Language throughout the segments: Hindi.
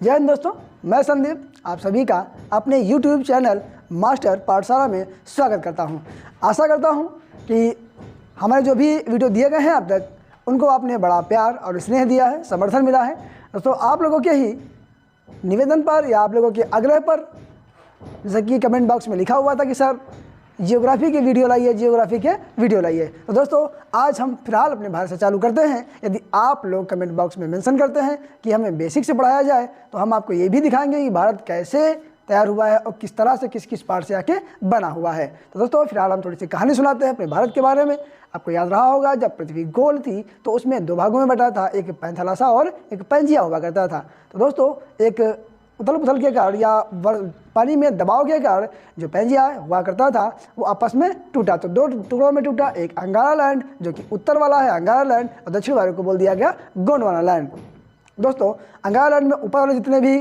जय हिंद दोस्तों, मैं संदीप आप सभी का अपने YouTube चैनल मास्टर पाठशाला में स्वागत करता हूं। आशा करता हूं कि हमारे जो भी वीडियो दिए गए हैं अब तक उनको आपने बड़ा प्यार और स्नेह दिया है, समर्थन मिला है। दोस्तों आप लोगों के ही निवेदन पर या आप लोगों के आग्रह पर, जैसे कि कमेंट बॉक्स में लिखा हुआ था कि सर जियोग्राफी की वीडियो लाइए, जियोग्राफी के वीडियो लाइए। तो दोस्तों आज हम फिलहाल अपने भारत से चालू करते हैं। यदि आप लोग कमेंट बॉक्स में मेंशन करते हैं कि हमें बेसिक से पढ़ाया जाए तो हम आपको ये भी दिखाएंगे कि भारत कैसे तैयार हुआ है और किस तरह से किस किस पार्ट से आके बना हुआ है। तो दोस्तों फिलहाल हम थोड़ी सी कहानी सुनाते हैं अपने भारत के बारे में। आपको याद रहा होगा जब पृथ्वी गोल थी तो उसमें दो भागों में बटा था, एक पैंथालासा और एक पैंजिया हुआ करता था। तो दोस्तों एक उथल पुथल के कारण या पानी में दबाव के कारण जो पैंजिया हुआ करता था वो आपस में टूटा। तो दो टुकड़ों में टूटा, एक अंगारा लैंड जो कि उत्तर वाला है अंगारा लैंड और दक्षिण वाले को बोल दिया गया गोंडवाना लैंड। दोस्तों अंगारा लैंड में ऊपर वाले जितने भी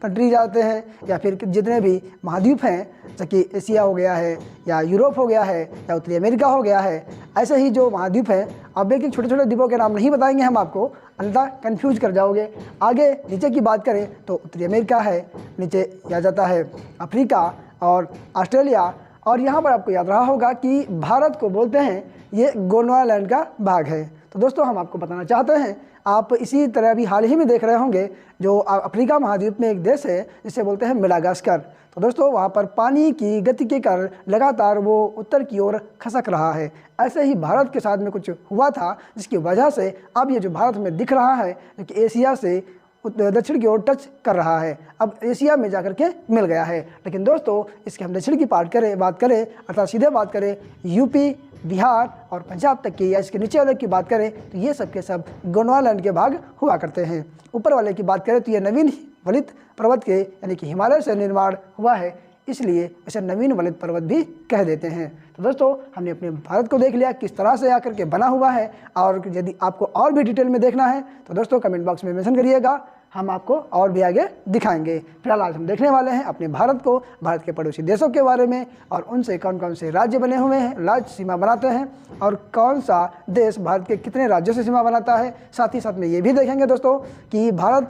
कंट्रीज आते हैं या फिर जितने भी महाद्वीप हैं, जैसे कि एशिया हो गया है या यूरोप हो गया है या उत्तरी अमेरिका हो गया है, ऐसे ही जो महाद्वीप हैं, अब एक छोटे छोटे द्वीपों के नाम नहीं बताएंगे हम आपको, अन्यथा कंफ्यूज कर जाओगे। आगे नीचे की बात करें तो उत्तरी अमेरिका है, नीचे आ जाता है अफ्रीका और ऑस्ट्रेलिया, और यहाँ पर आपको याद रहा होगा कि भारत को बोलते हैं ये गोंडवाना लैंड का भाग है। तो दोस्तों हम आपको बताना चाहते हैं, आप इसी तरह अभी हाल ही में देख रहे होंगे जो अफ्रीका महाद्वीप में एक देश है जिसे बोलते हैं मेडागास्कर। तो दोस्तों वहाँ पर पानी की गति के कारण लगातार वो उत्तर की ओर खसक रहा है। ऐसे ही भारत के साथ में कुछ हुआ था जिसकी वजह से अब ये जो भारत में दिख रहा है कि एशिया से दक्षिण की ओर टच कर रहा है, अब एशिया में जाकर के मिल गया है। लेकिन दोस्तों इसके हम दक्षिण की बात करें अर्थात सीधे बात करें यूपी, बिहार और पंजाब तक की, या इसके नीचे वाले की बात करें तो ये सब के सब गोंडवाना लैंड के भाग हुआ करते हैं। ऊपर वाले की बात करें तो ये नवीन वलित पर्वत के यानी कि हिमालय से निर्माण हुआ है, इसलिए इसे नवीन वलित पर्वत भी कह देते हैं। तो दोस्तों हमने अपने भारत को देख लिया किस तरह से आकर के बना हुआ है, और यदि आपको और भी डिटेल में देखना है तो दोस्तों कमेंट बॉक्स में मेंशन करिएगा, हम आपको और भी आगे दिखाएंगे। फिलहाल आज हम देखने वाले हैं अपने भारत को, भारत के पड़ोसी देशों के बारे में और उनसे कौन कौन से राज्य बने हुए हैं, राज्य सीमा बनाते हैं, और कौन सा देश भारत के कितने राज्यों से सीमा बनाता है। साथ ही साथ में ये भी देखेंगे दोस्तों कि भारत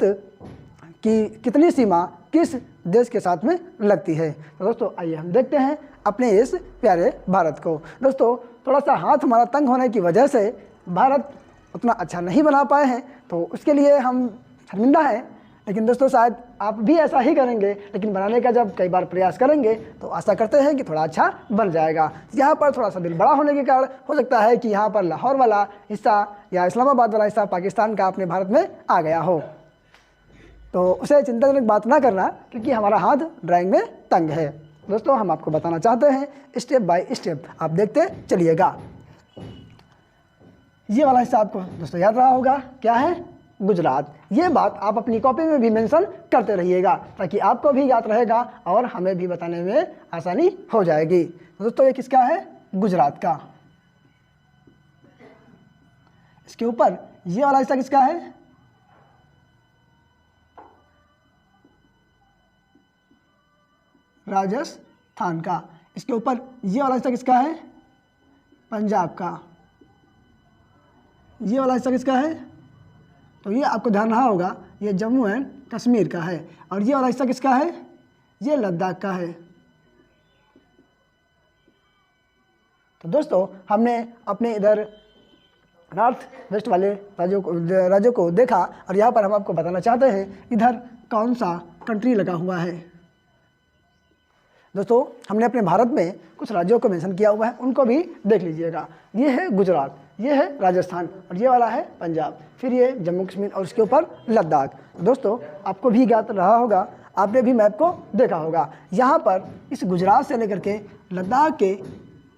की कितनी सीमा किस देश के साथ में लगती है। तो दोस्तों आइए हम देखते हैं अपने इस प्यारे भारत को। दोस्तों थोड़ा सा हाथ हमारा तंग होने की वजह से भारत उतना अच्छा नहीं बना पाए हैं, तो उसके लिए हम शर्मिंदा है। लेकिन दोस्तों शायद आप भी ऐसा ही करेंगे, लेकिन बनाने का जब कई बार प्रयास करेंगे तो आशा करते हैं कि थोड़ा अच्छा बन जाएगा। यहाँ पर थोड़ा सा दिल बड़ा होने के कारण हो सकता है कि यहाँ पर लाहौर वाला हिस्सा या इस्लामाबाद वाला हिस्सा पाकिस्तान का अपने भारत में आ गया हो, तो उसे चिंताजनक बात ना करना, क्योंकि हमारा हाथ ड्राइंग में तंग है। दोस्तों हम आपको बताना चाहते हैं स्टेप बाय स्टेप, आप देखते चलिएगा। ये वाला हिस्सा आपको दोस्तों याद रहा होगा क्या है, गुजरात। ये बात आप अपनी कॉपी में भी मेंशन करते रहिएगा ताकि आपको भी याद रहेगा और हमें भी बताने में आसानी हो जाएगी। तो दोस्तों ये किसका है, गुजरात का। इसके ऊपर ये वाला हिस्सा किसका है, राजस्थान का। इसके ऊपर ये वाला हिस्सा किसका है, पंजाब का। ये वाला हिस्सा किसका है, तो ये आपको ध्यान रहा होगा ये जम्मू एंड कश्मीर का है। और ये वाला हिस्सा किसका है, ये लद्दाख का है। तो दोस्तों हमने अपने इधर नॉर्थ वेस्ट वाले राज्यों को देखा, और यहाँ पर हम आपको बताना चाहते हैं इधर कौन सा कंट्री लगा हुआ है। दोस्तों हमने अपने भारत में कुछ राज्यों को मेंशन किया हुआ है, उनको भी देख लीजिएगा। ये है गुजरात, ये है राजस्थान और ये वाला है पंजाब, फिर ये जम्मू कश्मीर और इसके ऊपर लद्दाख। तो दोस्तों आपको भी ज्ञात रहा होगा, आपने भी मैप को देखा होगा। यहाँ पर इस गुजरात से लेकर के लद्दाख के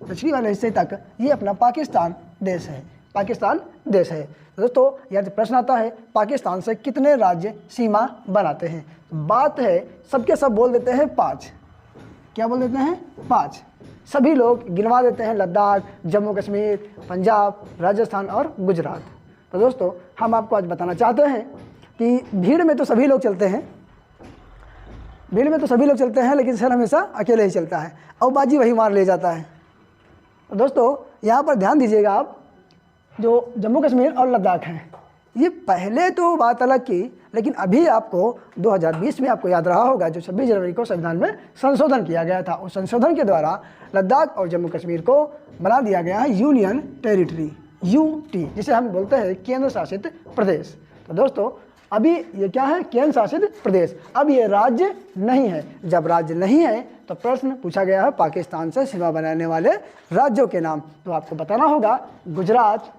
दक्षिणी वाले हिस्से तक ये अपना पाकिस्तान देश है, पाकिस्तान देश है। तो दोस्तों यदि प्रश्न आता है पाकिस्तान से कितने राज्य सीमा बनाते हैं, तो बात है सबके सब बोल देते हैं 5। क्या बोल देते हैं, 5। सभी लोग गिनवा देते हैं लद्दाख, जम्मू कश्मीर, पंजाब, राजस्थान और गुजरात। तो दोस्तों हम आपको आज बताना चाहते हैं कि भीड़ में तो सभी लोग चलते हैं, लेकिन सर हमेशा अकेले ही चलता है और बाजी वही मार ले जाता है। तो दोस्तों यहाँ पर ध्यान दीजिएगा आप, जो जम्मू कश्मीर और लद्दाख हैं ये पहले तो बात अलग की, लेकिन अभी आपको 2020 में आपको याद रहा होगा जो 26 जनवरी को संविधान में संशोधन किया गया था, उस संशोधन के द्वारा लद्दाख और जम्मू कश्मीर को बना दिया गया है यूनियन टेरिटरी, यूटी, जिसे हम बोलते हैं केंद्र शासित प्रदेश। तो दोस्तों अभी ये क्या है, केंद्र शासित प्रदेश। अब ये राज्य नहीं है। जब राज्य नहीं है तो प्रश्न पूछा गया है पाकिस्तान से सीमा बनाने वाले राज्यों के नाम, तो आपको बताना होगा गुजरात,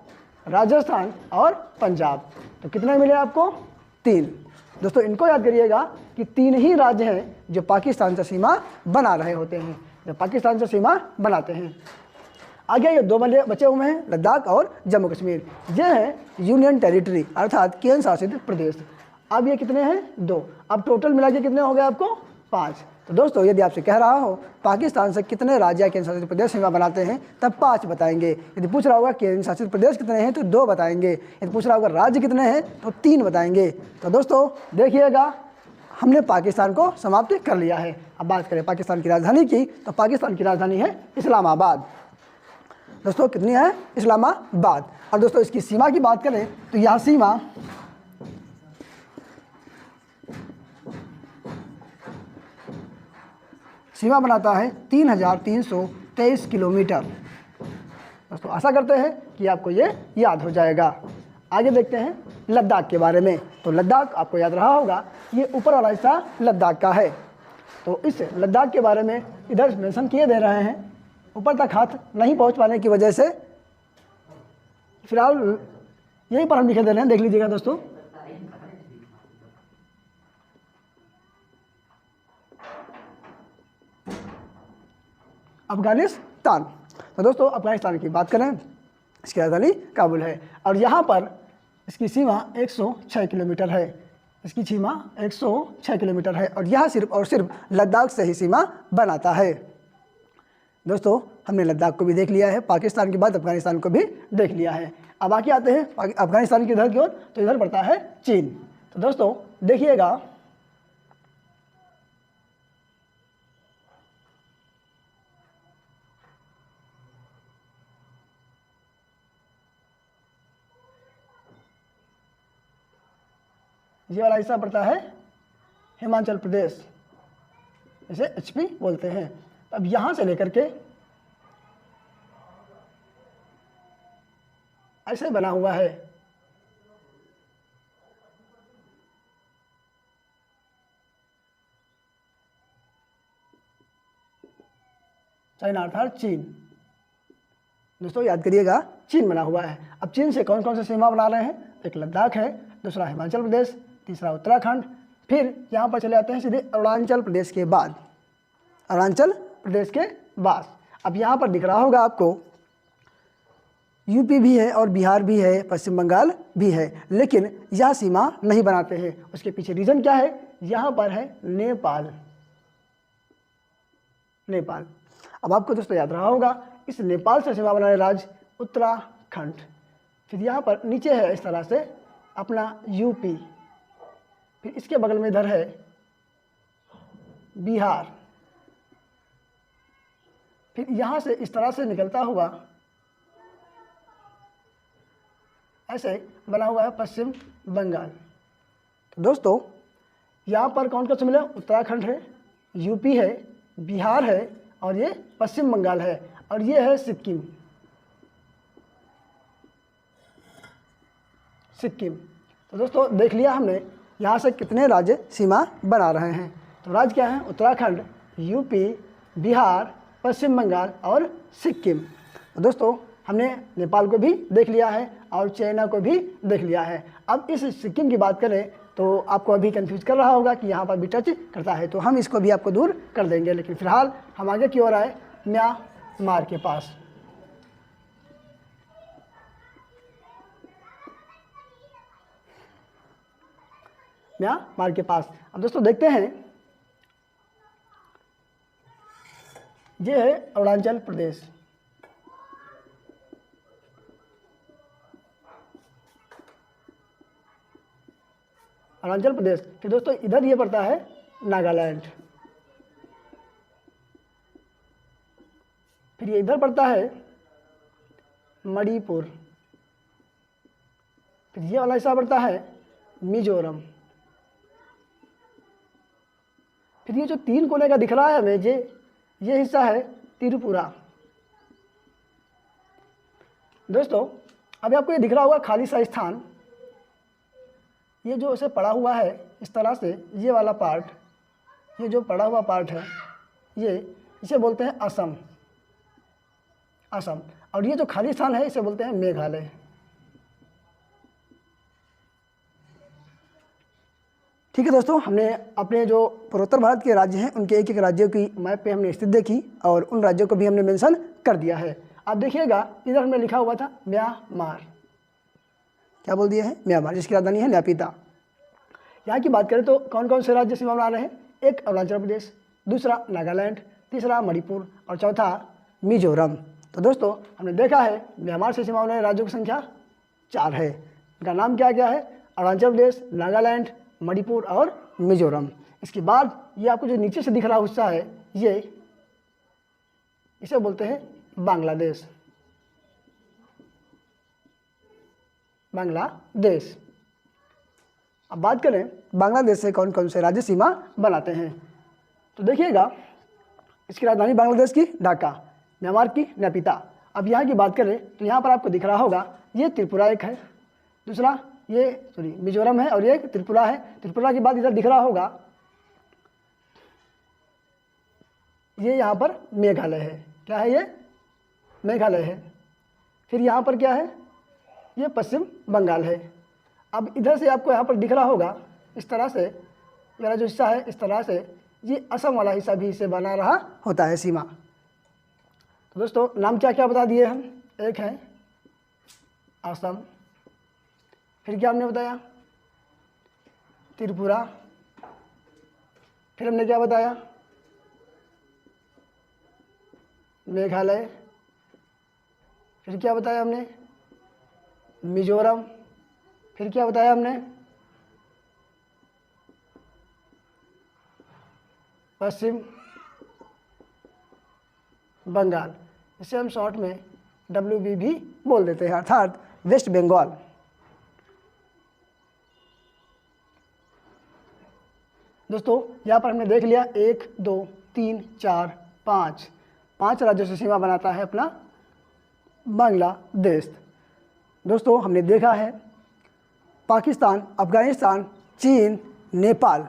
राजस्थान और पंजाब। तो कितने मिले आपको? 3। दोस्तों इनको याद करिएगा कि 3 ही राज्य हैं जो पाकिस्तान से सीमा बना रहे होते हैं, जो पाकिस्तान से सीमा बनाते हैं। आगे ये 2 बचे हुए हैं, लद्दाख और जम्मू कश्मीर। ये है यूनियन टेरिटरी अर्थात केंद्र शासित प्रदेश। अब ये कितने हैं? 2। अब टोटल मिला के कितने हो गए आपको? 5। तो दोस्तों यदि आपसे कह रहा हो पाकिस्तान से कितने राज्य केंद्र शासित प्रदेश सीमा बनाते हैं, तब 5 बताएंगे। यदि पूछ रहा होगा केंद्र शासित प्रदेश कितने हैं, तो 2 बताएंगे। यदि पूछ रहा होगा राज्य कितने हैं, तो 3 बताएंगे। तो दोस्तों देखिएगा, हमने पाकिस्तान को समाप्त कर लिया है। अब बात करें पाकिस्तान की राजधानी की, तो पाकिस्तान की राजधानी है इस्लामाबाद। दोस्तों कितनी है? इस्लामाबाद। और दोस्तों इसकी सीमा की बात करें तो यह सीमा बनाता है 3323 किलोमीटर। दोस्तों आशा करते हैं कि आपको ये याद हो जाएगा। आगे देखते हैं लद्दाख के बारे में। तो लद्दाख आपको याद रहा होगा, ये ऊपर वाला हिस्सा लद्दाख का है। तो इस लद्दाख के बारे में इधर मेंशन किए दे रहे हैं, ऊपर तक हाथ नहीं पहुंच पाने की वजह से फिलहाल यहीं पर हम लिखे दे रहे हैं, देख लीजिएगा दोस्तों। अफगानिस्तान। तो दोस्तों अफगानिस्तान की बात करें, इसकी राजधानी काबुल है और यहाँ पर इसकी सीमा 106 किलोमीटर है। इसकी सीमा 106 किलोमीटर है और यह सिर्फ और सिर्फ लद्दाख से ही सीमा बनाता है। दोस्तों हमने लद्दाख को भी देख लिया है, पाकिस्तान के बाद अफगानिस्तान को भी देख लिया है। अब आगे आते हैं अफगानिस्तान की इधर की ओर, तो इधर पड़ता है चीन। तो दोस्तों देखिएगा, ये वाला हिस्सा पड़ता है हिमाचल प्रदेश, इसे एचपी बोलते हैं। अब यहाँ से लेकर के ऐसे बना हुआ है। चाइना अर्थात चीन। दोस्तों याद करिएगा, चीन बना हुआ है। अब चीन से कौन कौन से सीमा बना रहे हैं? एक लद्दाख है, दूसरा हिमाचल प्रदेश, तीसरा उत्तराखंड, फिर यहाँ पर चले आते हैं सीधे अरुणाचल प्रदेश के बाद, अरुणाचल प्रदेश के बाद। अब यहाँ पर दिख रहा होगा आपको यूपी भी है और बिहार भी है, पश्चिम बंगाल भी है, लेकिन यह सीमा नहीं बनाते हैं। उसके पीछे रीज़न क्या है? यहाँ पर है नेपाल, नेपाल। अब आपको दोस्तों याद रहा होगा, इस नेपाल से सीमा बनाने राज्य उत्तराखंड। फिर यहाँ पर नीचे है इस तरह से अपना यूपी, फिर इसके बगल में इधर है बिहार, फिर यहाँ से इस तरह से निकलता हुआ ऐसे बना हुआ है पश्चिम बंगाल। तो दोस्तों यहाँ पर कौन कौन से मिले? उत्तराखंड है, यूपी है, बिहार है और ये पश्चिम बंगाल है और ये है सिक्किम, सिक्किम। तो दोस्तों देख लिया हमने यहाँ से कितने राज्य सीमा बना रहे हैं। तो राज्य क्या है? उत्तराखंड, यूपी, बिहार, पश्चिम बंगाल और सिक्किम। तो दोस्तों हमने नेपाल को भी देख लिया है और चाइना को भी देख लिया है। अब इस सिक्किम की बात करें तो आपको अभी कंफ्यूज कर रहा होगा कि यहाँ पर भी टच करता है, तो हम इसको भी आपको दूर कर देंगे। लेकिन फिलहाल हम आगे की ओर आए म्यांमार के पास। म्यांमार के पास अब दोस्तों देखते हैं, ये है अरुणाचल प्रदेश। अरुणाचल प्रदेश फिर दोस्तों इधर ये पड़ता है नागालैंड, फिर ये इधर पड़ता है मणिपुर, फिर ये वाला हिस्सा पड़ता है मिजोरम। फिर ये जो 3 कोने का दिख रहा है हमें, ये हिस्सा है त्रिपुरा। दोस्तों अभी आपको ये दिख रहा होगा खाली सा स्थान, ये जो इसे पड़ा हुआ है इस तरह से, ये वाला पार्ट, ये जो पड़ा हुआ पार्ट है, ये इसे बोलते हैं असम। और ये जो खाली स्थान है इसे बोलते हैं मेघालय। ठीक है दोस्तों, हमने अपने जो पूर्वोत्तर भारत के राज्य हैं उनके एक एक राज्यों की मैप पे हमने स्थिति देखी और उन राज्यों को भी हमने मेंशन कर दिया है। आप देखिएगा इधर हमने लिखा हुआ था म्यांमार। क्या बोल दिया है? म्यांमार, जिसकी राजधानी है नैपीता। यहाँ की बात करें तो कौन कौन से राज्य सीमा बना रहे हैं? एक अरुणाचल प्रदेश, दूसरा नागालैंड, तीसरा मणिपुर और चौथा मिजोरम। तो दोस्तों हमने देखा है म्यांमार से सीमा वाले राज्यों की संख्या 4 है। इनका नाम क्या क्या है? अरुणाचल प्रदेश, नागालैंड, मणिपुर और मिजोरम। इसके बाद ये आपको जो नीचे से दिख रहा हिस्सा है, इसे बोलते हैं बांग्लादेश। बांग्लादेश। अब बात करें बांग्लादेश से कौन कौन से राज्य सीमा बनाते हैं, तो देखिएगा इसकी राजधानी बांग्लादेश की ढाका, म्यांमार की नैपीता। अब यहाँ की बात करें तो यहाँ पर आपको दिख रहा होगा ये त्रिपुरा एक है, दूसरा मिजोरम है और ये त्रिपुरा है। त्रिपुरा के बाद इधर दिख रहा होगा ये यहाँ पर मेघालय है। क्या है ये? मेघालय है। फिर यहाँ पर क्या है? ये पश्चिम बंगाल है। अब इधर से आपको यहाँ पर दिख रहा होगा इस तरह से, ये वाला जो हिस्सा है इस तरह से, ये असम वाला हिस्सा भी इसे बना रहा होता है सीमा। तो दोस्तों नाम क्या क्या बता दिए हम? एक है असम, फिर क्या हमने बताया? त्रिपुरा, फिर हमने क्या बताया? मेघालय, फिर क्या बताया हमने? मिजोरम, फिर क्या बताया हमने? पश्चिम बंगाल। इसे हम शॉर्ट में WB भी बोल देते हैं, अर्थात वेस्ट बंगाल। दोस्तों यहाँ पर हमने देख लिया 1 2 3 4 5 राज्यों से सीमा बनाता है अपना बांग्लादेश। दोस्तों हमने देखा है पाकिस्तान, अफगानिस्तान, चीन, नेपाल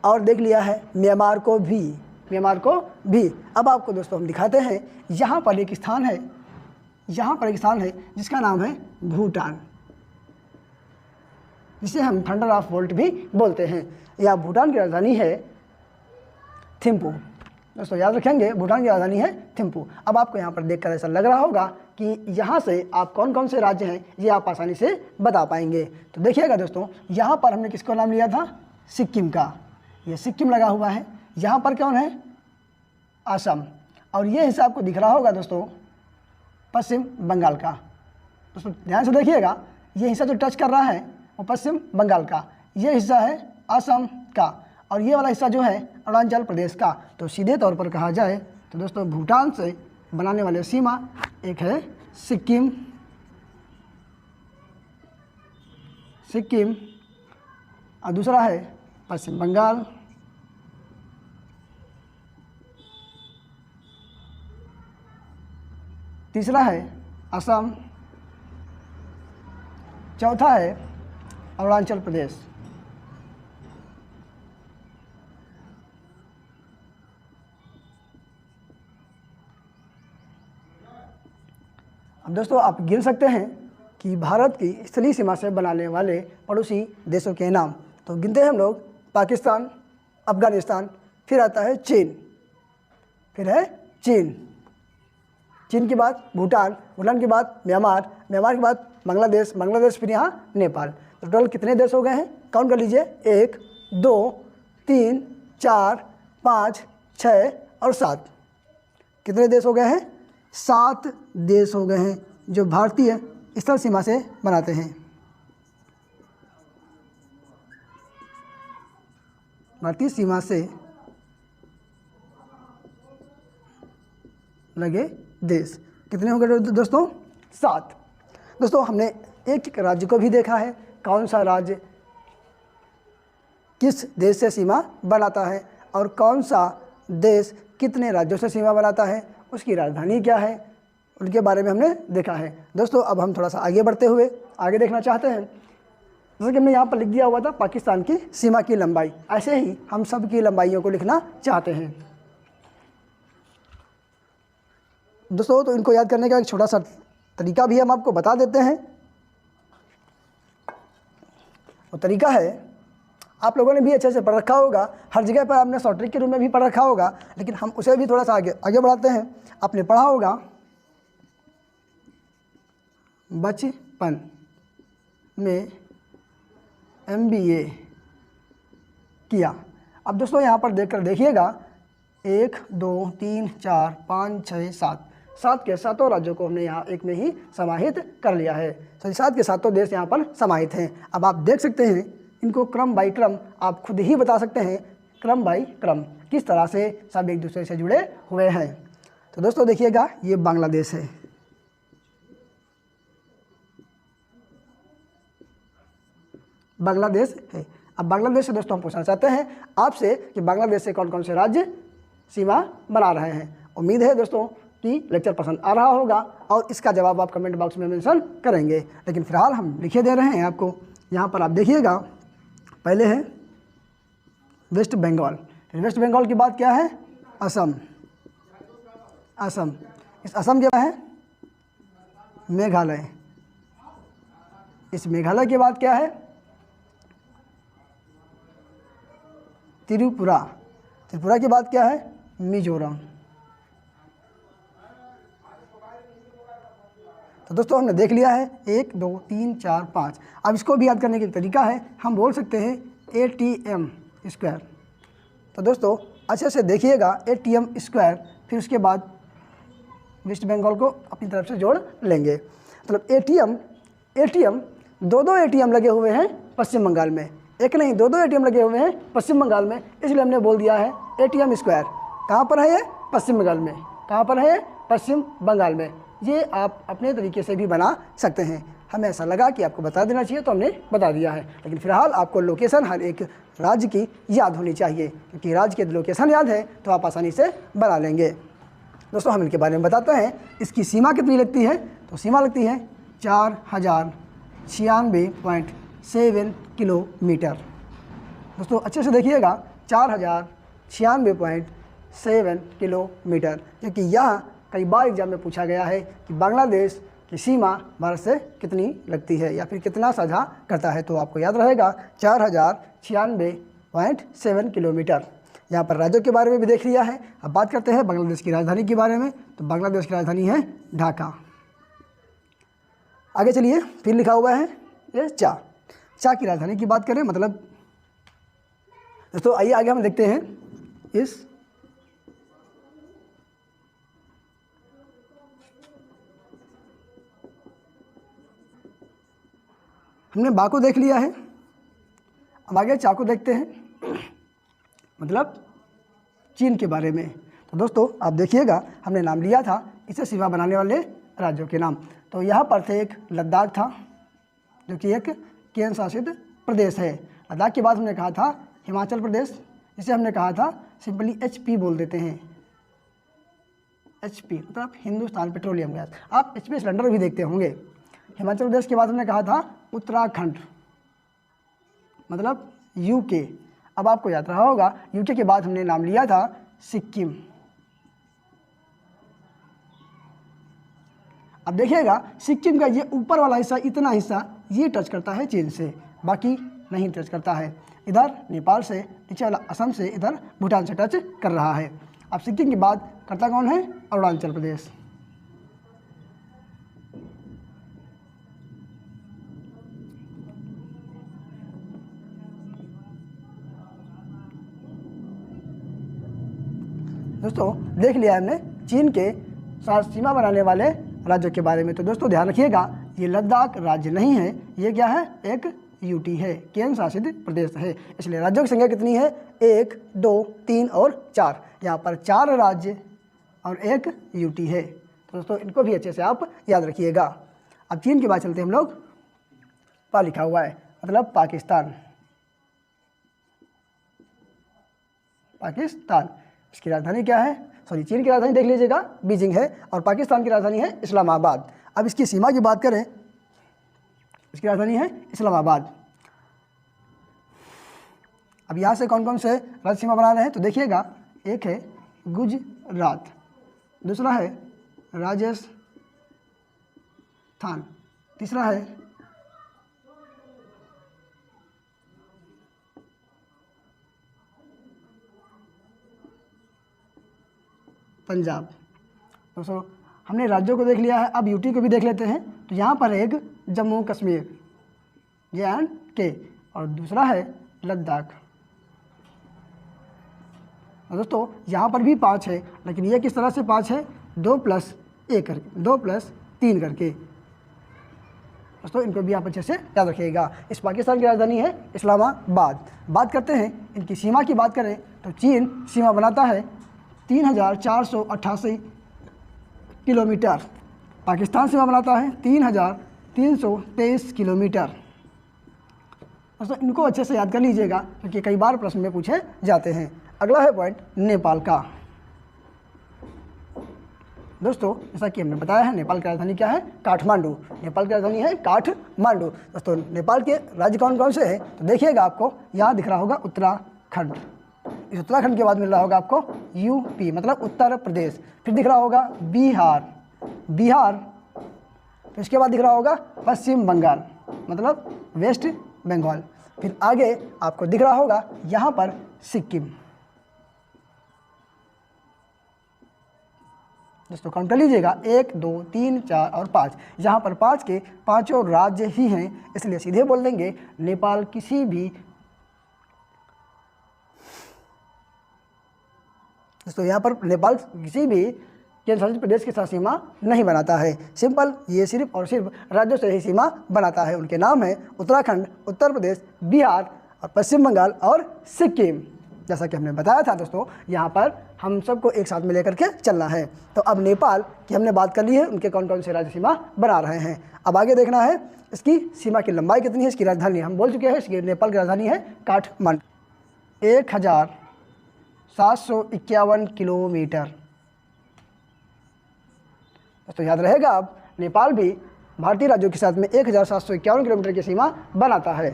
और देख लिया है म्यांमार को भी। अब आपको दोस्तों हम दिखाते हैं यहाँ पर एक स्थान है, जिसका नाम है भूटान, जिसे हम थंडर ऑफ वर्ल्ड भी बोलते हैं। यह भूटान की राजधानी है थिम्पू। दोस्तों याद रखेंगे भूटान की राजधानी है थिम्पू। अब आपको यहाँ पर देखकर ऐसा लग रहा होगा कि यहाँ से आप कौन कौन से राज्य हैं ये आप आसानी से बता पाएंगे। तो देखिएगा दोस्तों, यहाँ पर हमने किसको नाम लिया था? सिक्किम का। ये सिक्किम लगा हुआ है। यहाँ पर कौन है? असम। और ये हिस्सा आपको दिख रहा होगा दोस्तों पश्चिम बंगाल का। दोस्तों ध्यान से देखिएगा, ये हिस्सा जो टच कर रहा है वो पश्चिम बंगाल का, ये हिस्सा है असम का और ये वाला हिस्सा जो है अरुणाचल प्रदेश का। तो सीधे तौर पर कहा जाए तो दोस्तों भूटान से बनाने वाले सीमा एक है सिक्किम और दूसरा है पश्चिम बंगाल, तीसरा है असम, चौथा है अरुणाचल प्रदेश। अब दोस्तों आप गिन सकते हैं कि भारत की स्थलीय सीमा से बनाने वाले पड़ोसी देशों के नाम। तो गिनते हैं हम लोग पाकिस्तान, अफगानिस्तान, फिर आता है चीन, फिर है चीन के बाद भूटान के बाद म्यांमार के बाद बांग्लादेश, फिर यहाँ नेपाल। तो टोटल कितने देश हो गए हैं? काउंट कर लीजिए, 1 2 3 4 5 6 और 7। कितने देश हो गए हैं? 7 देश हो गए हैं जो भारतीय स्थल सीमा से बनाते हैं। भारतीय सीमा से लगे देश कितने हो गए दोस्तों? 7। दोस्तों हमने एक एक राज्य को भी देखा है, कौन सा राज्य किस देश से सीमा बनाता है और कौन सा देश कितने राज्यों से सीमा बनाता है, उसकी राजधानी क्या है, उनके बारे में हमने देखा है। दोस्तों अब हम थोड़ा सा आगे बढ़ते हुए आगे देखना चाहते हैं। जैसे कि हमने यहाँ पर लिख दिया हुआ था पाकिस्तान की सीमा की लंबाई, ऐसे ही हम सब की लंबाइयों को लिखना चाहते हैं। दोस्तों तो इनको याद करने का एक छोटा सा तरीका भी हम आपको बता देते हैं। वो तरीका है, आप लोगों ने भी अच्छे से पढ़ रखा होगा, हर जगह पर आपने शॉर्ट ट्रिक के रूप में भी पढ़ रखा होगा, लेकिन हम उसे भी थोड़ा सा आगे बढ़ाते हैं। आपने पढ़ा होगा बचपन में MBA किया। अब दोस्तों यहाँ पर देखकर देखिएगा 1 2 3 4 5 6 7 7 के सातों राज्यों को हमने यहाँ एक में ही समाहित कर लिया है। तो 7 के सातों देश यहाँ पर समाहित हैं। अब आप देख सकते हैं इनको क्रम बाई क्रम आप खुद ही बता सकते हैं, क्रम बाई क्रम किस तरह से सब एक दूसरे से जुड़े हुए हैं। तो दोस्तों देखिएगा ये बांग्लादेश है, बांग्लादेश है। अब बांग्लादेश से दोस्तों हम पूछना चाहते हैं आपसे कि बांग्लादेश से कौन कौन से राज्य सीमा बना रहे हैं। उम्मीद है दोस्तों कि लेक्चर पसंद आ रहा होगा और इसका जवाब आप कमेंट बॉक्स में मेंशन करेंगे, लेकिन फिलहाल हम लिखे दे रहे हैं आपको। यहाँ पर आप देखिएगा पहले है वेस्ट बंगाल, वेस्ट बंगाल की बात क्या है, असम। असम, इस असम के बाद है मेघालय, इस मेघालय के बाद क्या है त्रिपुरा, त्रिपुरा के बाद क्या है मिजोरम। तो दोस्तों हमने देख लिया है 1 2 3 4 5। अब इसको भी याद करने का तरीका है, हम बोल सकते हैं ATM स्क्वायर। तो दोस्तों अच्छे से देखिएगा ATM स्क्वायर, फिर उसके बाद वेस्ट बंगाल को अपनी तरफ से जोड़ लेंगे। मतलब ATM दो ATM लगे हुए हैं पश्चिम बंगाल में, एक नहीं दो ATM लगे हुए हैं पश्चिम बंगाल में, इसलिए हमने बोल दिया है ATM स्क्वायर। कहाँ पर है ये, पश्चिम बंगाल में। कहाँ पर है, पश्चिम बंगाल में। ये आप अपने तरीके से भी बना सकते हैं, हमें ऐसा लगा कि आपको बता देना चाहिए तो हमने बता दिया है। लेकिन फिलहाल आपको लोकेशन हर एक राज्य की याद होनी चाहिए, क्योंकि राज्य की लोकेशन याद है तो आप आसानी से बना लेंगे। दोस्तों हम इनके बारे में बताते हैं, इसकी सीमा कितनी लगती है, तो सीमा लगती है 4096.7 किलोमीटर। दोस्तों अच्छे से देखिएगा 4096.7 किलोमीटर, क्योंकि यहाँ कई बार एग्जाम में पूछा गया है कि बांग्लादेश की सीमा भारत से कितनी लगती है या फिर कितना साझा करता है, तो आपको याद रहेगा 4096.7 किलोमीटर। यहाँ पर राज्यों के बारे में भी देख लिया है। अब बात करते हैं बांग्लादेश की राजधानी के बारे में, तो बांग्लादेश की राजधानी है ढाका। आगे चलिए, फिर लिखा हुआ है ये चा की राजधानी की बात करें, मतलब दोस्तों आइए आगे हम देखते हैं इस हमने बा को देख लिया है, अब आगे चा को देखते हैं, मतलब चीन के बारे में। तो दोस्तों आप देखिएगा हमने नाम लिया था इसे सीमा बनाने वाले राज्यों के नाम। तो यहाँ पर थे एक लद्दाख था जो कि एक केंद्र शासित प्रदेश है। लद्दाख के बाद हमने कहा था हिमाचल प्रदेश, जिसे हमने कहा था सिंपली HP बोल देते हैं, HP मतलब हिंदुस्तान पेट्रोलियम गैस। आप HP सिलेंडर भी देखते होंगे। हिमाचल प्रदेश के बाद हमने कहा था उत्तराखंड मतलब UK। अब आपको याद रहा होगा UK के बाद हमने नाम लिया था सिक्किम। अब देखिएगा सिक्किम का ये ऊपर वाला हिस्सा, इतना हिस्सा ये टच करता है चीन से, बाकी नहीं टच करता है। इधर नेपाल से, नीचे वाला असम से, इधर भूटान से टच कर रहा है। अब सिक्किम के बाद करता कौन है, अरुणाचल प्रदेश। दोस्तों देख लिया हमने चीन के साथ सीमा बनाने वाले राज्यों के बारे में। तो दोस्तों ध्यान रखिएगा ये लद्दाख राज्य नहीं है, ये क्या है, एक UT है, केंद्र शासित प्रदेश है। इसलिए राज्यों की संख्या कितनी है, 1 2 3 और 4। यहाँ पर 4 राज्य और एक UT है। तो दोस्तों इनको भी अच्छे से आप याद रखिएगा। अब चीन के बाद चलते हैं हम लोग पा लिखा हुआ है, मतलब पाकिस्तान। पाकिस्तान, इसकी राजधानी क्या है? सॉरी, चीन की राजधानी देख लीजिएगा, बीजिंग है, और पाकिस्तान की राजधानी है इस्लामाबाद। अब इसकी सीमा की बात करें, इसकी राजधानी है इस्लामाबाद। अब यहाँ से कौन कौन से राज्य सीमा बना रहे हैं तो देखिएगा, एक है गुजरात, दूसरा है राजस्थान, तीसरा है पंजाब। दोस्तों हमने राज्यों को देख लिया है, अब यूटी को भी देख लेते हैं। तो यहाँ पर एक जम्मू कश्मीर JNK और दूसरा है लद्दाख। दोस्तों यहाँ पर भी 5 है, लेकिन ये किस तरह से 5 है? 2+1 करके, 2+3 करके। दोस्तों इनको भी आप अच्छे से याद रखिएगा। इस पाकिस्तान की राजधानी है इस्लामाबाद। बात करते हैं इनकी सीमा की, बात करें तो चीन सीमा बनाता है 3,488 किलोमीटर, पाकिस्तान सीमा बनाता है 3,323 किलोमीटर। दोस्तों इनको अच्छे से याद कर लीजिएगा, क्योंकि कई बार प्रश्न में पूछे जाते हैं। अगला है पॉइंट नेपाल का। दोस्तों जैसा कि हमने बताया है, नेपाल की राजधानी क्या है? काठमांडू। नेपाल की राजधानी है काठमांडू। दोस्तों नेपाल के राज्य कौन कौन से हैं तो देखिएगा, आपको यहाँ दिख रहा होगा उत्तराखंड, इस उत्तराखंड के बाद मिल रहा होगा आपको UP मतलब उत्तर प्रदेश, फिर दिख रहा होगा बिहार, तो इसके बाद दिख रहा होगा पश्चिम बंगाल मतलब वेस्ट बंगाल, फिर आगे आपको दिख रहा होगा यहाँ पर सिक्किम। दोस्तों काउंट कर लीजिएगा, 1 2 3 4 और 5, यहाँ पर 5 के पाँचों राज्य ही हैं, इसलिए सीधे बोल देंगे नेपाल किसी भी, दोस्तों यहाँ पर नेपाल किसी भी केंद्र शासित प्रदेश के साथ सीमा नहीं बनाता है। सिंपल, ये सिर्फ और सिर्फ राज्यों से ही सीमा बनाता है। उनके नाम है उत्तराखंड, उत्तर प्रदेश, बिहार और पश्चिम बंगाल और सिक्किम। जैसा कि हमने बताया था दोस्तों, यहाँ पर हम सबको एक साथ में लेकर के चलना है। तो अब नेपाल की हमने बात कर ली है, उनके कौन कौन से राज्य सीमा बना रहे हैं। अब आगे देखना है इसकी सीमा की लंबाई कितनी है, इसकी राजधानी हम बोल चुके हैं, इसकी नेपाल की राजधानी है काठमांडू, 1751 किलोमीटर। तो याद रहेगा, अब नेपाल भी भारतीय राज्यों के साथ में 1751 किलोमीटर की सीमा बनाता है।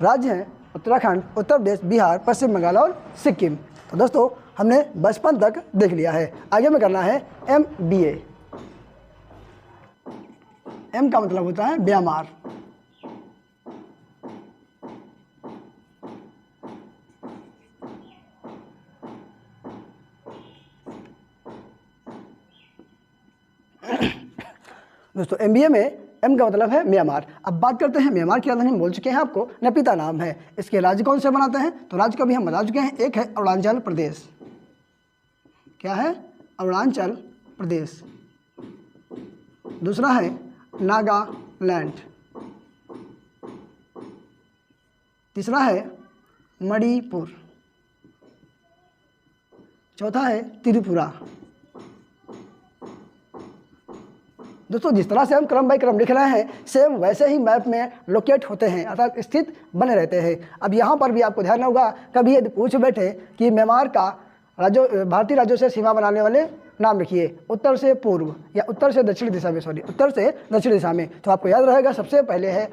राज्य हैं उत्तराखंड, उत्तर प्रदेश, बिहार, पश्चिम बंगाल और सिक्किम। तो दोस्तों हमने बचपन तक देख लिया है, आगे में करना है MBA। M का मतलब होता है म्यांमार। दोस्तों MBA में M का मतलब है म्यांमार। अब बात करते हैं म्यांमार की राजधानी, हम बोल चुके हैं आपको नपीता नाम है। इसके राज्य कौन से बनाते हैं तो राज्य का भी हम बता चुके हैं, एक है अरुणाचल प्रदेश। क्या है? अरुणाचल प्रदेश। दूसरा है नागालैंड, तीसरा है मणिपुर, चौथा है त्रिपुरा। दोस्तों जिस तरह से हम क्रम बाई क्रम लिख रहे हैं, सेम वैसे ही मैप में लोकेट होते हैं, अर्थात स्थित बने रहते हैं। अब यहाँ पर भी आपको ध्यान होगा, कभी यदि पूछ बैठे कि म्यांमार का भारतीय राज्यों से सीमा बनाने वाले नाम लिखिए, उत्तर से पूर्व या उत्तर से दक्षिण दिशा में, उत्तर से दक्षिण दिशा में, तो आपको याद रहेगा सबसे पहले है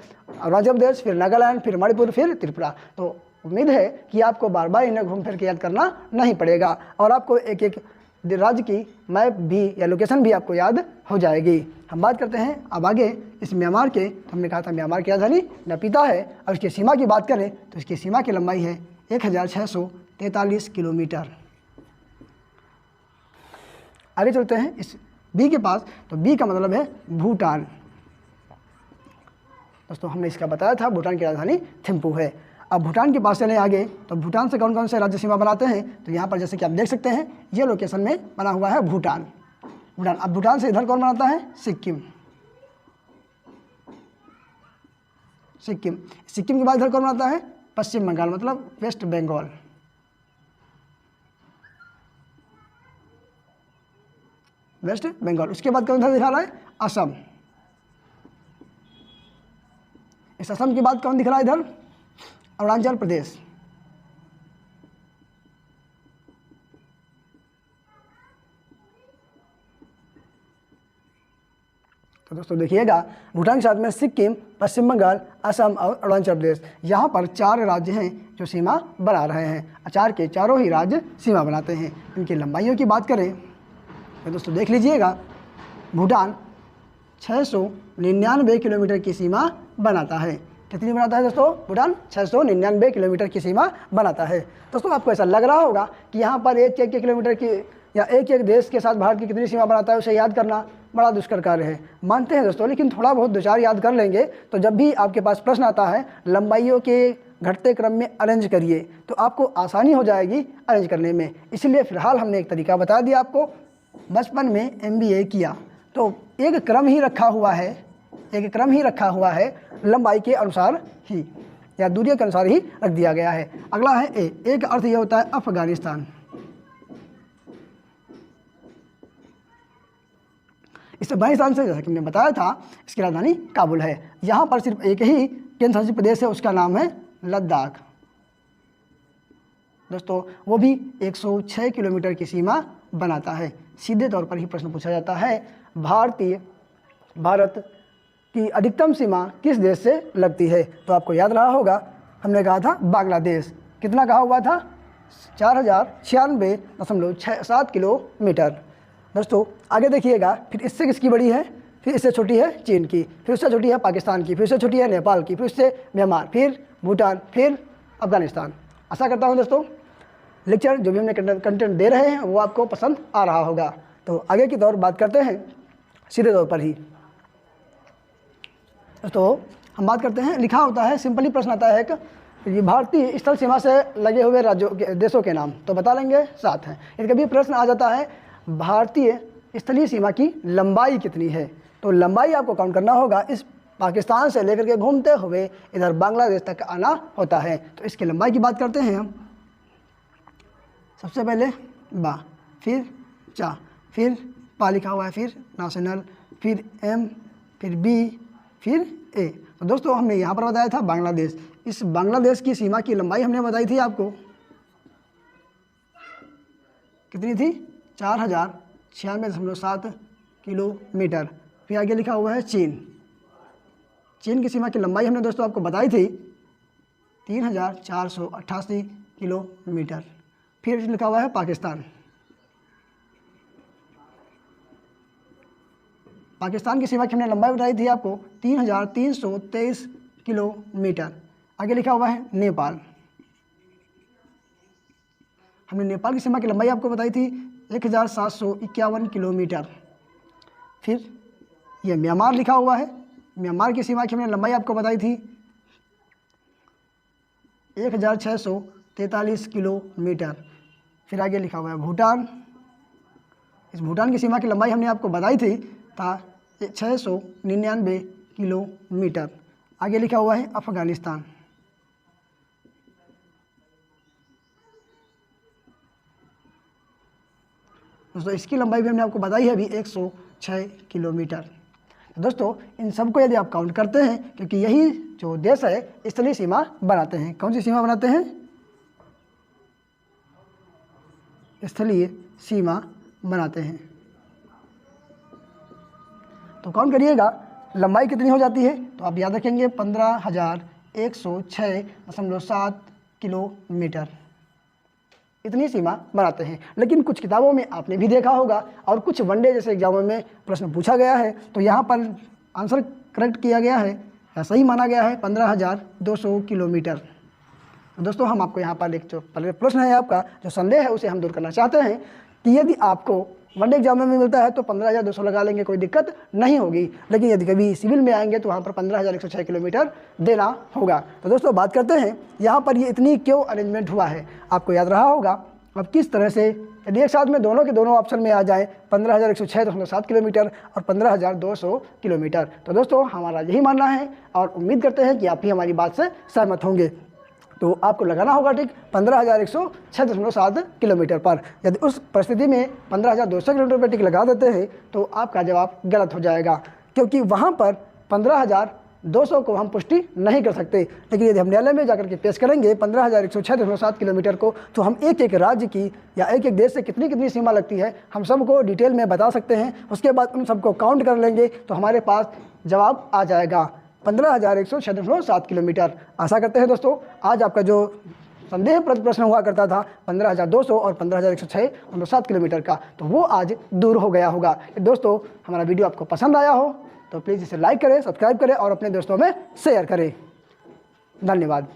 अरुणाचल प्रदेश, फिर नागालैंड, फिर मणिपुर, फिर त्रिपुरा। तो उम्मीद है कि आपको बार बार इन्हें घूम फिर के याद करना नहीं पड़ेगा और आपको एक एक राज्य की मैप भी या लोकेशन भी आपको याद हो जाएगी। हम बात करते हैं अब आगे इस म्यांमार के, तो हमने कहा था म्यांमार की राजधानी नपीता है। अब इसकी सीमा की बात करें तो इसकी सीमा की लंबाई है 1643 किलोमीटर। आगे चलते हैं इस बी के पास, तो बी का मतलब है भूटान। दोस्तों हमने इसका बताया था, भूटान की राजधानी थिम्पू है। अब भूटान के पास चले आगे, तो भूटान से कौन कौन से राज्य सीमा बनाते हैं तो यहाँ पर जैसे कि आप देख सकते हैं, ये लोकेशन में बना हुआ है भूटान। अब भूटान से इधर कौन बनाता है? सिक्किम। सिक्किम के बाद इधर कौन बनाता है? पश्चिम बंगाल मतलब वेस्ट बंगाल। वेस्ट बंगाल। उसके बाद कौन सा दिखा रहा है? असम। इस असम की बात कौन दिख रहा है इधर? अरुणाचल प्रदेश। तो दोस्तों देखिएगा, भूटान के साथ में सिक्किम, पश्चिम बंगाल, असम और अरुणाचल प्रदेश, यहाँ पर 4 राज्य हैं जो सीमा बना रहे हैं। 4 के चारों ही राज्य सीमा बनाते हैं। इनकी लंबाइयों की बात करें तो दोस्तों देख लीजिएगा, भूटान 699 किलोमीटर की सीमा बनाता है। कितनी बनाता है दोस्तों? भूटान 699 किलोमीटर की सीमा बनाता है। दोस्तों आपको ऐसा लग रहा होगा कि यहाँ पर एक किलोमीटर की या एक देश के साथ भारत की कितनी सीमा बनाता है उसे याद करना बड़ा दुष्कर कार्य है। मानते हैं दोस्तों, लेकिन थोड़ा बहुत 2-4 याद कर लेंगे तो जब भी आपके पास प्रश्न आता है लंबाइयों के घटते क्रम में अरेंज करिए तो आपको आसानी हो जाएगी अरेंज करने में। इसलिए फ़िलहाल हमने एक तरीका बता दिया आपको। बचपन में MBA किया तो एक क्रम ही रखा हुआ है, लंबाई के अनुसार ही या दूरी के अनुसार ही रख दिया गया है। अगला है ए का अर्थ यह होता है अफगानिस्तान। इस अफगानिस्तान से जैसा कि मैंने बताया था इसकी राजधानी काबुल है। यहाँ पर सिर्फ एक ही केंद्र शासित प्रदेश है, उसका नाम है लद्दाख। दोस्तों वो भी 106 किलोमीटर की सीमा बनाता है। सीधे तौर पर ही प्रश्न पूछा जाता है, भारत की अधिकतम सीमा किस देश से लगती है? तो आपको याद रहा होगा, हमने कहा था बांग्लादेश। कितना कहा हुआ था? 4096.67 किलोमीटर। दोस्तों आगे देखिएगा, फिर इससे किसकी बड़ी है? फिर इससे छोटी है चीन की, फिर उससे छोटी है पाकिस्तान की, फिर उससे छोटी है नेपाल की, फिर उससे म्यांमार, फिर भूटान, फिर अफगानिस्तान। आशा करता हूँ दोस्तों लेक्चर जो भी हमने कंटेंट दे रहे हैं वो आपको पसंद आ रहा होगा। तो आगे की तौर बात करते हैं सीधे तौर पर ही। तो हम बात करते हैं, लिखा होता है सिंपली प्रश्न आता है कि ये भारतीय स्थल सीमा से लगे हुए राज्यों के देशों के नाम, तो बता लेंगे साथ हैं। यदि कभी प्रश्न आ जाता है भारतीय स्थलीय सीमा की लंबाई कितनी है, तो लंबाई आपको काउंट करना होगा। इस पाकिस्तान से लेकर के घूमते हुए इधर बांग्लादेश तक आना होता है। तो इसकी लंबाई की बात करते हैं हम। सबसे पहले बा, फिर चा, फिर पा लिखा हुआ है, फिर नेशनल, फिर M, फिर B, फिर A। तो दोस्तों हमने यहाँ पर बताया था बांग्लादेश। इस बांग्लादेश की सीमा की लंबाई हमने बताई थी आपको, कितनी थी? 4096.7 किलोमीटर। फिर आगे लिखा हुआ है चीन की सीमा की लंबाई हमने दोस्तों आपको बताई थी 3488 किलोमीटर। फिर लिखा हुआ है पाकिस्तान की सीमा की हमने लंबाई बताई थी आपको 3323 किलोमीटर। आगे लिखा हुआ है नेपाल। हमने नेपाल की सीमा की लंबाई आपको बताई थी 1751 किलोमीटर। फिर ये म्यांमार लिखा हुआ है, म्यांमार की सीमा की हमने लंबाई आपको बताई थी 1643 किलोमीटर। फिर आगे लिखा हुआ है भूटान। इस भूटान की सीमा की लंबाई हमने आपको बताई थी 699 किलोमीटर। आगे लिखा हुआ है अफगानिस्तान। दोस्तों इसकी लंबाई भी हमने आपको बताई है अभी 106 किलोमीटर। तो दोस्तों इन सबको यदि आप काउंट करते हैं, क्योंकि यही जो देश है स्थलीय सीमा बनाते हैं। कौन सी सीमा बनाते हैं? स्थलीय सीमा बनाते हैं। तो काउंट करिएगा लंबाई कितनी हो जाती है, तो आप याद रखेंगे 15,106.7 किलोमीटर। इतनी सीमा बनाते हैं। लेकिन कुछ किताबों में आपने भी देखा होगा और कुछ वनडे जैसे एग्जामों में प्रश्न पूछा गया है, तो यहाँ पर आंसर करेक्ट किया गया है या सही माना गया है 15,200 किलोमीटर। दोस्तों हम आपको यहाँ पर एक जो प्रश्न है आपका जो संदेह है उसे हम दूर करना चाहते हैं कि यदि आपको वनडे एग्जाम में मिलता है तो 15,200 लगा लेंगे, कोई दिक्कत नहीं होगी। लेकिन यदि कभी सिविल में आएंगे तो वहाँ पर 15,106 किलोमीटर देना होगा। तो दोस्तों बात करते हैं यहाँ पर ये इतनी क्यों अरेंजमेंट हुआ है। आपको याद रहा होगा अब किस तरह से यदि एक साथ में दोनों के दोनों ऑप्शन में आ जाए 15,106.7 किलोमीटर और 15,200 किलोमीटर। तो दोस्तों हमारा यही मानना है और उम्मीद करते हैं कि आप भी हमारी बात से सहमत होंगे। तो आपको लगाना होगा टिक 15,106.7 किलोमीटर पर। यदि उस परिस्थिति में 15,200 किलोमीटर पर टिक लगा देते हैं तो आपका जवाब गलत हो जाएगा, क्योंकि वहाँ पर 15,000 200 को हम पुष्टि नहीं कर सकते। लेकिन यदि हम न्यायालय में जाकर के पेश करेंगे 15,106.7 किलोमीटर को, तो हम एक एक राज्य की या एक एक देश से कितनी कितनी सीमा लगती है हम सबको डिटेल में बता सकते हैं। उसके बाद उन सबको काउंट कर लेंगे तो हमारे पास जवाब आ जाएगा 15,106.7 किलोमीटर। आशा करते हैं दोस्तों आज आपका जो संदेहप्रद प्रश्न हुआ करता था 15,200 और 15,106.7 किलोमीटर का, तो वो आज दूर हो गया होगा। दोस्तों हमारा वीडियो आपको पसंद आया हो तो प्लीज़ इसे लाइक करें, सब्सक्राइब करें और अपने दोस्तों में शेयर करें। धन्यवाद।